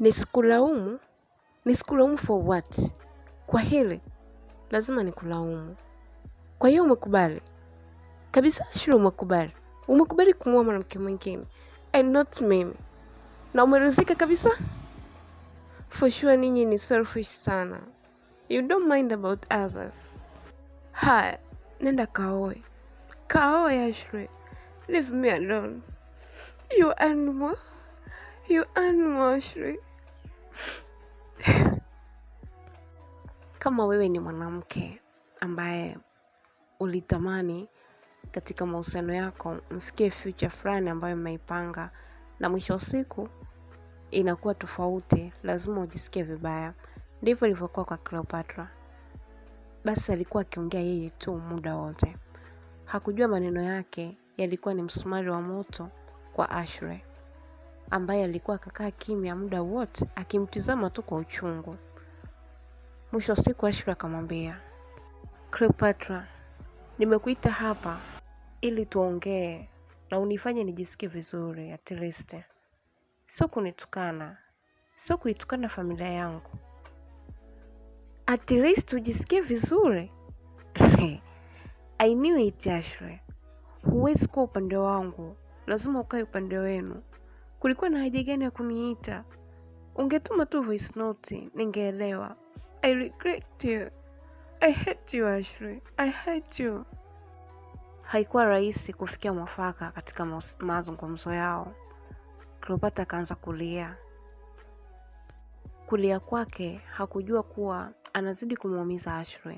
Nisikulaumu? Nisikulaumu for what? Kwa hili lazima nikulaumu. Kwa hiyo umekubali kabisa? Ashura, umekubali kumuoa mwanamke mwingine and not mimi, na umeridhika kabisa? For sure ninyi ni selfish sana. You don't mind about others. Haya, nenda kaoe Ashura. Leave me alone. You animal Ashura. Kama wewe ni mwanamke ambaye ulitamani katika mahusiano yako mfikie future fulani ambayo mmeipanga, na mwisho siku inakuwa tofauti, lazima ujisikie vibaya. Ndivyo ilivyokuwa kwa Cleopatra. Basi alikuwa akiongea yeye tu muda wote. Hakujua maneno yake yalikuwa ni msumari wa moto kwa Ashura, ambaye alikuwa akakaa kimya muda wote akimtizama tu kwa uchungu. Mwisho siku Ashura akamwambia, Cleopatra, nimekuita hapa ili tuongee na unifanye nijisikie vizuri at least. Sio kunitukana, sio kuitukana familia yangu. At least ujisikie vizuri. I knew it, Ashura. Huwezi kuwa upande wangu, lazima ukae upande wenu. Kulikuwa na haja gani ya kuniita? Ungetuma tu voice note, ningeelewa. I regret you. I hate you, Ashura. I hate you. Haikuwa rahisi kufikia mwafaka katika mazungumzo yao. Cleopatra akaanza kulia. Kulia kwake hakujua kuwa anazidi kumuumiza Ashura,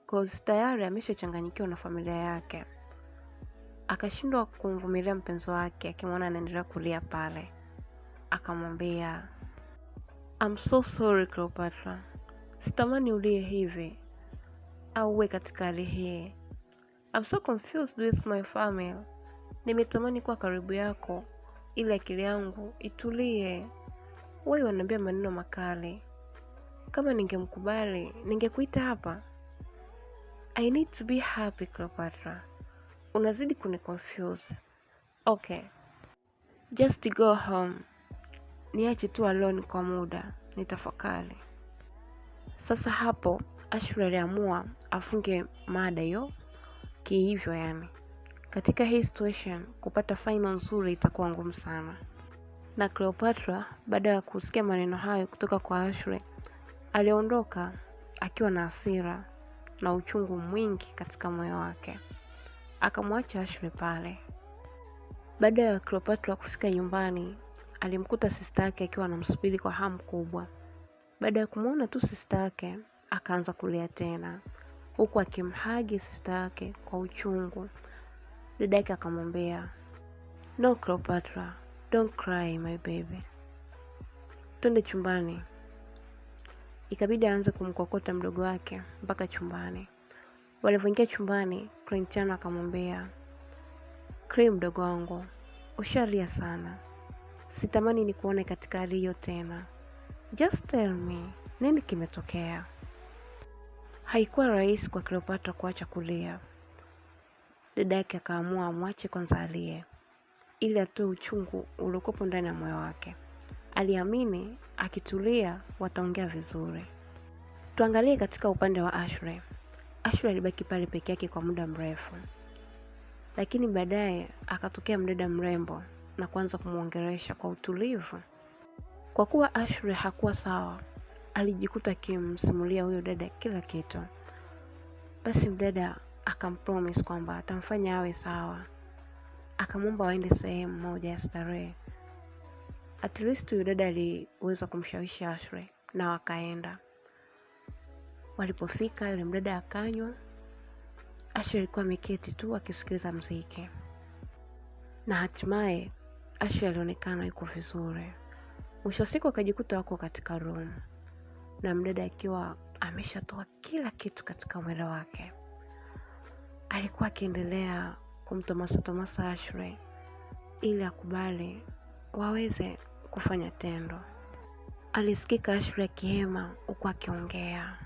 cause tayari ameshachanganyikiwa na familia yake. Akashindwa kumvumilia mpenzi wake akimwona anaendelea kulia pale. Akamwambia, I'm so sorry Cleopatra. Sitamani ulie hivi au uwe katika hali hii. I'm so confused with my family. Nimetamani kuwa karibu yako ili akili yangu itulie. Wewe unaniambia maneno makali. Kama ningemkubali, ningekuita hapa. I need to be happy Cleopatra. Unazidi kuniconfuse. Okay. Just go home. Niache tu alone kwa muda, nitafakari. Sasa hapo Ashura aliamua afunge mada hiyo kihivyo yani. Katika hii situation kupata final nzuri itakuwa ngumu sana. Na Cleopatra baada ya kusikia maneno hayo kutoka kwa Ashura, aliondoka akiwa na hasira na uchungu mwingi katika moyo wake. Akamwacha Ashura pale. Baada ya Cleopatra kufika nyumbani, alimkuta sister yake akiwa anamsubiri kwa hamu kubwa. Baada ya kumuona tu sister yake, akaanza kulia tena, huku akimhagi sister yake kwa uchungu. Dada yake akamwambia, No Cleopatra, don't cry my baby. Twende chumbani. Ikabidi aanze kumkokota mdogo wake mpaka chumbani. Walipoingia chumbani, Cleopatra akamwambia, Clem mdogo wangu, ushalia sana. Sitamani nikuone katika hali hiyo tena. Just tell me, nini kimetokea? Haikuwa rahisi kwa Cleopatra kuacha kulia. Dada yake akaamua amwache kwanza alie, ili atoe uchungu uliokuwa ndani ya moyo wake. Aliamini akitulia wataongea vizuri. Tuangalie katika upande wa Ashura. Ashura alibaki pale peke yake kwa muda mrefu. Lakini baadaye akatokea mdada mrembo na kuanza kumuongelesha kwa utulivu. Kwa kuwa Ashura hakuwa sawa, alijikuta akimsimulia huyo dada kila kitu. Basi mdada akampromise kwamba atamfanya awe sawa. Akamwomba waende sehemu moja ya starehe. At least huyo dada aliweza kumshawishi Ashura na wakaenda. Walipofika yule mdada akanywa. Ashura alikuwa ameketi tu akisikiliza muziki. Na hatimaye Ashura alionekana yuko vizuri. Mwisho siku akajikuta wako katika room, na mdada akiwa ameshatoa kila kitu katika mwili wake. Alikuwa akiendelea kumtomasa Ashura ili akubali waweze kufanya tendo. Alisikika Ashura akihema huku akiongea,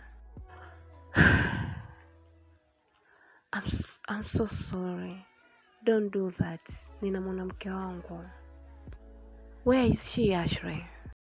I'm so sorry. Don't do that. Nina mwanamke wangu. Where is she, Ashura?